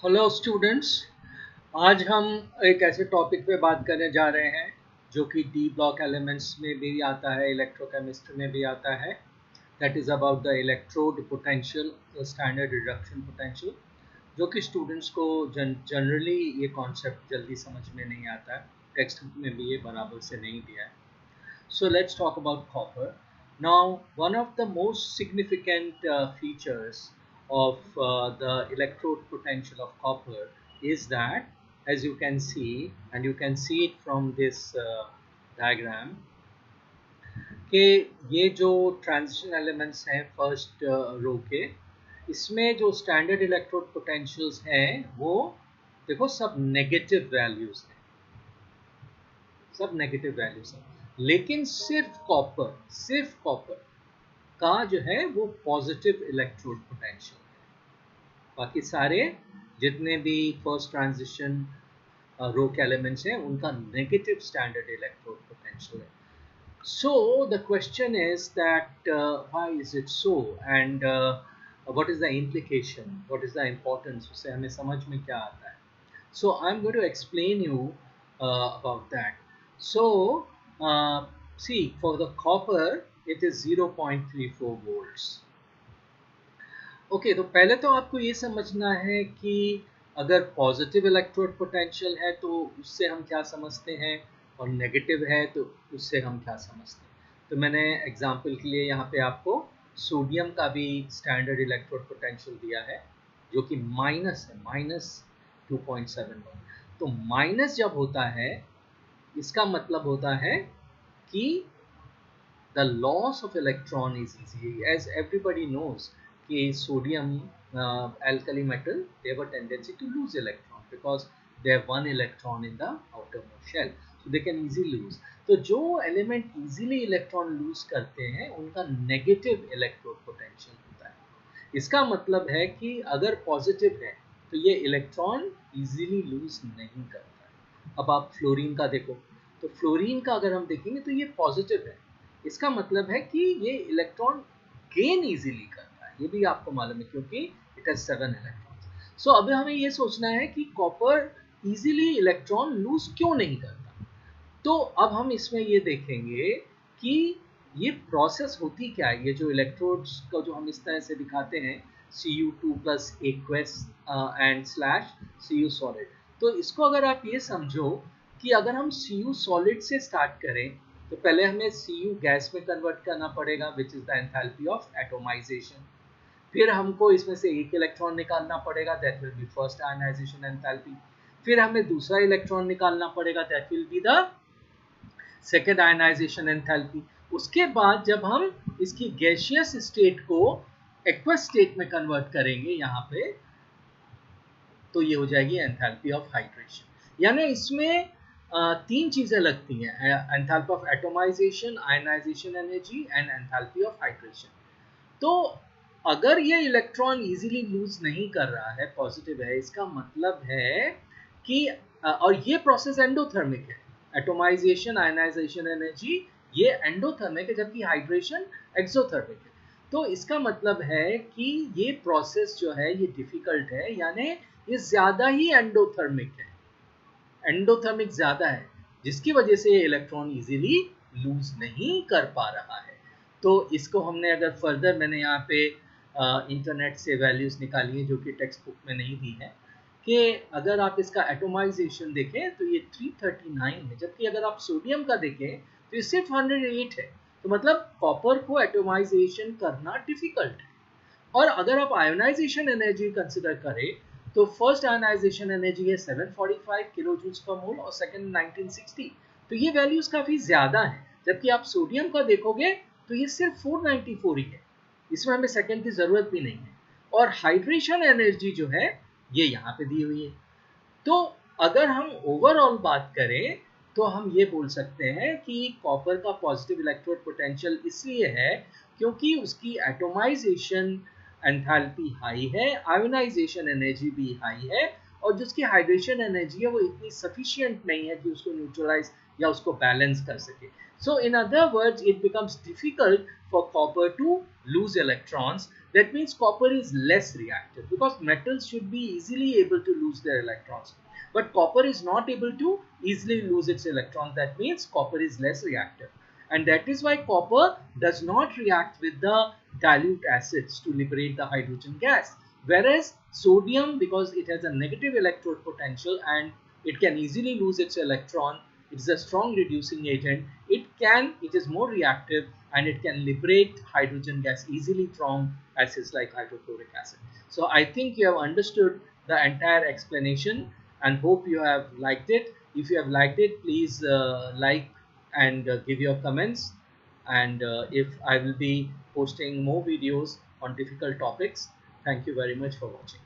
Hello students. आज हम एक ऐसे टॉपिक पे बात करने जा रहे हैं जो कि डी ब्लॉक एलिमेंट्स में भी आता है, इलेक्ट्रोकेमिस्ट्री में भी आता है। That is about the electrode potential, standard reduction potential, जो कि स्टूडेंट्स को जनरली ये कॉन्सेप्ट जल्दी समझ में नहीं आता है। टेक्स्ट बुक में भी ये बराबर से नहीं दिया है। So let's talk about copper. Now, one of the most significant features of the electrode potential of copper is that, as you can see, and you can see it from this diagram, कि ये जो transition elements हैं first row के, इसमें जो standard electrode potentials हैं वो देखो सब नेगेटिव वैल्यूज हैं, सब नेगेटिव वैल्यूज हैं। लेकिन सिर्फ कॉपर का जो है वो पॉजिटिव इलेक्ट्रोड पोटेंशियल है। बाकी सारे जितने भी फर्स्ट ट्रांजिशन रो के एलिमेंट्स हैं उनका नेगेटिव स्टैंडर्ड इलेक्ट्रोड पोटेंशियल है। So the question is that why is it so and what is the implication, what is the importance, उससे हमें समझ में क्या आता है। So I'm going to explain you about that. So see, for the copper it is 0.34 volts. Okay, तो पहले तो आपको ये समझना है कि अगर पॉजिटिव इलेक्ट्रोड पोटेंशियल है तो उससे हम क्या समझते हैं, और नेगेटिव है तो उससे हम क्या समझते हैं। तो मैंने एग्जांपल के लिए यहाँ पे आपको सोडियम का भी स्टैंडर्ड इलेक्ट्रोड पोटेंशियल दिया है, जो कि माइनस है, -2.71। तो माइनस जब होता है इसका मतलब होता है कि the loss of electron is easy, as everybody knows कि sodium alkali metal, they have a tendency to lose electron because they have one electron in the outermost shell, so they can easily lose. तो जो element easily electron lose करते हैं उनका negative electrode potential होता है। इसका मतलब है कि अगर पॉजिटिव है तो ये इलेक्ट्रॉन इजीली लूज नहीं करता है। अब आप फ्लोरीन का देखो, तो फ्लोरीन का अगर हम देखेंगे तो ये पॉजिटिव है, इसका मतलब है कि ये इलेक्ट्रॉन गेन इजीली करता है। ये भी आपको मालूम है क्योंकि इट हैज 7 इलेक्ट्रॉन्स। सो अब हमें ये सोचना है कि कॉपर इजीली इलेक्ट्रॉन लूज क्यों नहीं करता। तो अब हम इसमें ये देखेंगे कि ये प्रोसेस होती क्या है। ये जो इलेक्ट्रोड्स को जो हम इस तरह से दिखाते हैं Cu2 plus aqueous and slash Cu solid, तो इसको अगर आप ये समझो कि अगर हम Cu सॉलिड से स्टार्ट करें तो पहले हमें Cu गैस में कन्वर्ट करना पड़ेगा, which is the enthalpy of atomization. फिर हमको इसमें से एक इलेक्ट्रॉन निकालना पड़ेगा, that will be first ionization enthalpy. फिर हमें दूसरा इलेक्ट्रॉन निकालना पड़ेगा, that will be the second ionization enthalpy. उसके बाद जब हम इसकी गैसियस स्टेट को एक्वस स्टेट में कन्वर्ट करेंगे यहाँ पे, तो ये हो जाएगी एंथैल्पी ऑफ हाइड्रेशन। यानी इसमें तीन चीजें लगती हैं, enthalpy of atomization, ionization energy and enthalpy of hydration. तो अगर ये इलेक्ट्रॉन इजीली लूज नहीं कर रहा है, पॉजिटिव है, इसका मतलब है कि और ये प्रोसेस एंडोथर्मिक है, एटोमाइजेशन, आयनाइजेशन एनर्जी ये एंडोथर्मिक है, जबकि हाइड्रेशन एक्सोथर्मिक है। तो इसका मतलब है कि ये प्रोसेस जो है ये डिफिकल्ट है, यानी ये ज्यादा ही एंडोथर्मिक है, एंडोथर्मिक ज्यादा है, जिसकी वजह से ये इलेक्ट्रॉन इजीली लूज नहीं कर पा रहा है। तो इसको हमने अगर फर्दर, मैंने यहाँ पे इंटरनेट से वैल्यूज निकाली है जो कि टेक्स्ट बुक में नहीं दी है, कि अगर आप इसका एटोमाइजेशन देखें तो ये 339 है, जबकि अगर आप सोडियम का देखें तो ये सिर्फ 108 है। तो मतलब कॉपर को एटोमाइजेशन करना डिफिकल्ट है। और अगर आप आयोनाइजेशन एनर्जी कंसिडर करें तो फर्स्ट आयोनाइजेशन एनर्जी है 745 किलो जूल्स पर मोल और सेकंड 1960। तो ये वैल्यूज काफी ज्यादा है, जबकि आप सोडियम का देखोगे तो ये सिर्फ 494 ही है, इसमें हमें सेकंड की जरूरत भी नहीं है। और हाइड्रेशन एनर्जी जो है ये यहाँ पे दी हुई है। तो अगर हम ओवरऑल बात करें तो हम ये बोल सकते हैं कि कॉपर का पॉजिटिव इलेक्ट्रोड पोटेंशियल इसलिए है क्योंकि उसकी एटोमाइजेशन एंथैल्पी हाई है, आयोनाइजेशन एनर्जी भी हाई है, और जो उसकी हाइड्रेशन एनर्जी है वो इतनी सफिशिएंट नहीं है कि उसको न्यूट्रलाइज या उसको बैलेंस कर सके। So in other words it becomes difficult for copper to lose electrons, that means copper is less reactive, because metals should be easily able to lose their electrons. But copper is not able to easily lose its electrons. That means copper is less reactive. And that is why copper does not react with the dilute acids to liberate the hydrogen gas. Whereas sodium, because it has a negative electrode potential and it can easily lose its electron, it is a strong reducing agent, it is more reactive and it can liberate hydrogen gas easily from acids like hydrochloric acid. So I think you have understood the entire explanation and hope you have liked it. If you have liked it, please like and give your comments. And if I will be posting more videos on difficult topics. Thank you very much for watching.